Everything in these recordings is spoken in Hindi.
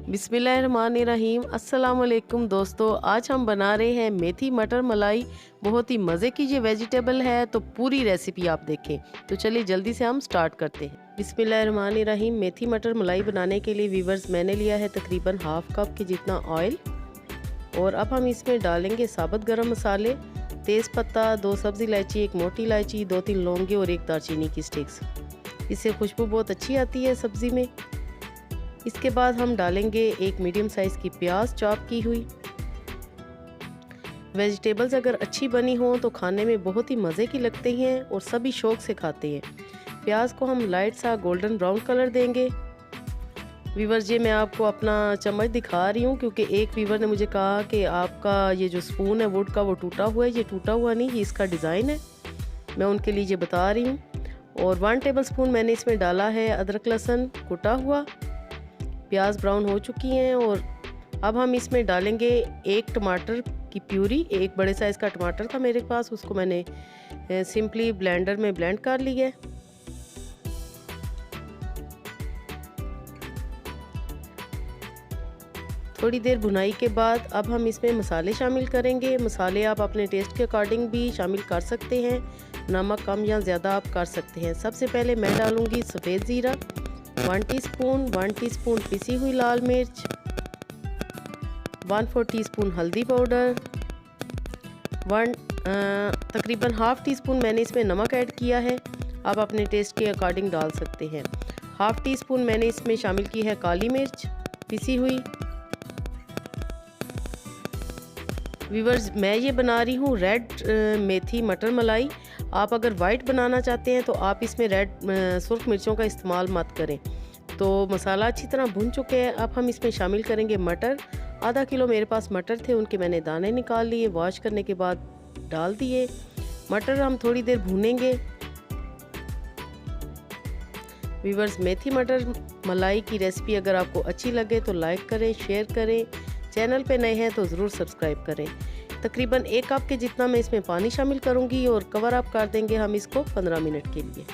बिस्मिल्लाहिर्रहमानिर्रहीम। अस्सलाम वालेकुम दोस्तों, आज हम बना रहे हैं मेथी मटर मलाई। बहुत ही मज़े की ये वेजिटेबल है, तो पूरी रेसिपी आप देखें। तो चलिए जल्दी से हम स्टार्ट करते हैं। बिस्मिल्लाहिर्रहमानिर्रहीम। मेथी मटर मलाई बनाने के लिए वीवर्स मैंने लिया है तकरीबन हाफ़ कप के जितना ऑयल। और अब हम इसमें डालेंगे साबुत गरम मसाले, तेज़ पत्ता, 2 सब्ज़ इलायची, 1 मोटी इलायची, 2-3 लौंगे और 1 दालचीनी की स्टिक्स। इससे खुशबू बहुत अच्छी आती है सब्ज़ी में। इसके बाद हम डालेंगे 1 मीडियम साइज़ की प्याज चॉप की हुई। वेजिटेबल्स अगर अच्छी बनी हो तो खाने में बहुत ही मज़े की लगती हैं और सभी शौक़ से खाते हैं। प्याज को हम लाइट सा गोल्डन ब्राउन कलर देंगे। वीवर्स, ये मैं आपको अपना चम्मच दिखा रही हूँ क्योंकि एक वीवर ने मुझे कहा कि आपका ये जो स्पून है वुड का वो टूटा हुआ है। ये टूटा हुआ नहीं, ये इसका डिज़ाइन है। मैं उनके लिए ये बता रही हूँ। और 1 टेबल स्पून मैंने इसमें डाला है अदरक लहसुन कुटा हुआ। प्याज ब्राउन हो चुकी हैं और अब हम इसमें डालेंगे 1 टमाटर की प्यूरी। 1 बड़े साइज़ का टमाटर था मेरे पास, उसको मैंने सिंपली ब्लेंडर में ब्लेंड कर लिया है। थोड़ी देर भुनाई के बाद अब हम इसमें मसाले शामिल करेंगे। मसाले आप अपने टेस्ट के अकॉर्डिंग भी शामिल कर सकते हैं, नमक कम या ज़्यादा आप कर सकते हैं। सबसे पहले मैं डालूँगी सफ़ेद ज़ीरा 1 टीस्पून पिसी हुई लाल मिर्च, 1/4 टीस्पून हल्दी पाउडर, तकरीबन हाफ़ टीस्पून मैंने इसमें नमक ऐड किया है। आप अपने टेस्ट के अकॉर्डिंग डाल सकते हैं। हाफ़ टीस्पून मैंने इसमें शामिल की है काली मिर्च पिसी हुई। व्यूअर्स, मैं ये बना रही हूँ रेड मेथी मटर मलाई। आप अगर वाइट बनाना चाहते हैं तो आप इसमें रेड सुर्ख मिर्चों का इस्तेमाल मत करें। तो मसाला अच्छी तरह भुन चुके हैं। अब हम इसमें शामिल करेंगे मटर। आधा किलो मेरे पास मटर थे, उनके मैंने दाने निकाल लिए, वॉश करने के बाद डाल दिए। मटर हम थोड़ी देर भूनेंगे। व्यूअर्स, मेथी मटर मलाई की रेसिपी अगर आपको अच्छी लगे तो लाइक करें, शेयर करें। चैनल पे नए हैं तो ज़रूर सब्सक्राइब करें। तकरीबन 1 कप के जितना मैं इसमें पानी शामिल करूंगी और कवर अप कर देंगे हम इसको 15 मिनट के लिए।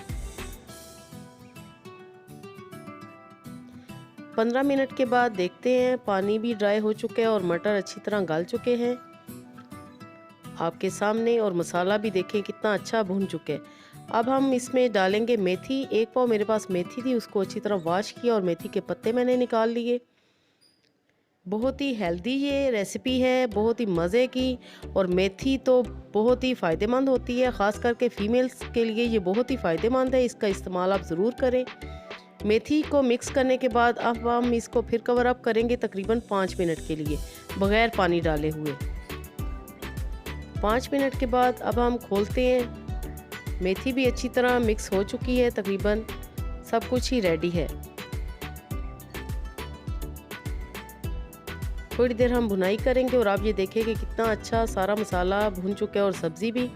15 मिनट के बाद देखते हैं, पानी भी ड्राई हो चुका है और मटर अच्छी तरह गल चुके हैं आपके सामने, और मसाला भी देखें कितना अच्छा भुन चुके हैं। अब हम इसमें डालेंगे मेथी। 1 पाव मेरे पास मेथी थी, उसको अच्छी तरह वॉश किया और मेथी के पत्ते मैंने निकाल लिए। बहुत ही हेल्दी ये रेसिपी है, बहुत ही मज़े की, और मेथी तो बहुत ही फ़ायदेमंद होती है, ख़ास करके फ़ीमेल्स के लिए ये बहुत ही फ़ायदेमंद है। इसका इस्तेमाल आप ज़रूर करें। मेथी को मिक्स करने के बाद अब हम इसको फिर कवर अप करेंगे तकरीबन 5 मिनट के लिए बग़ैर पानी डाले हुए। 5 मिनट के बाद अब हम खोलते हैं। मेथी भी अच्छी तरह मिक्स हो चुकी है, तकरीबन सब कुछ ही रेडी है। थोड़ी देर हम भुनाई करेंगे और आप ये देखेंगे कितना अच्छा सारा मसाला भुन चुका है और सब्ज़ी भी।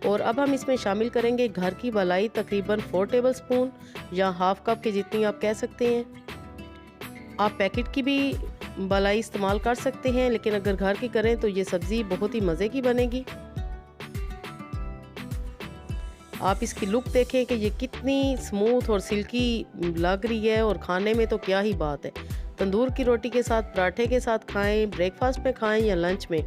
और अब हम इसमें शामिल करेंगे घर की मलाई, तकरीबन 4 टेबल स्पून या हाफ़ कप के जितनी आप कह सकते हैं। आप पैकेट की भी मलाई इस्तेमाल कर सकते हैं, लेकिन अगर घर की करें तो ये सब्ज़ी बहुत ही मज़े की बनेगी। आप इसकी लुक देखें कि ये कितनी स्मूथ और सिल्की लग रही है, और खाने में तो क्या ही बात है। तंदूर की रोटी के साथ, पराठे के साथ खाएं, ब्रेकफास्ट में खाएं या लंच में।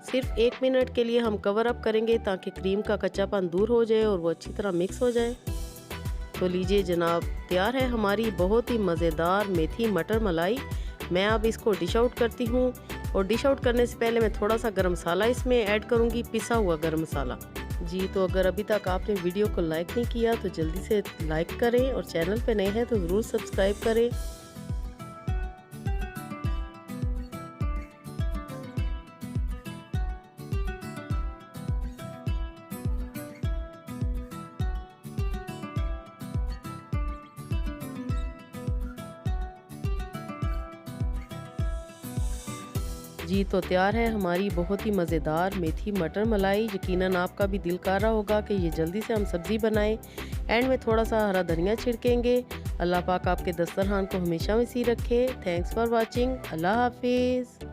सिर्फ 1 मिनट के लिए हम कवर अप करेंगे ताकि क्रीम का कच्चापन दूर हो जाए और वो अच्छी तरह मिक्स हो जाए। तो लीजिए जनाब, तैयार है हमारी बहुत ही मज़ेदार मेथी मटर मलाई। मैं अब इसको डिश आउट करती हूँ, और डिश आउट करने से पहले मैं थोड़ा सा गरम मसाला इसमें ऐड करूँगी, पिसा हुआ गरम मसाला। जी, तो अगर अभी तक आपने वीडियो को लाइक नहीं किया तो जल्दी से लाइक करें, और चैनल पे नए हैं तो ज़रूर सब्सक्राइब करें। जी, तो तैयार है हमारी बहुत ही मज़ेदार मेथी मटर मलाई। यकीनन आपका भी दिल कर रहा होगा कि ये जल्दी से हम सब्ज़ी बनाएं। एंड में थोड़ा सा हरा धनिया छिड़केंगे। अल्लाह पाक आपके दस्तरखान को हमेशा वसी रखे। Thanks for watching. अल्लाह हाफिज़।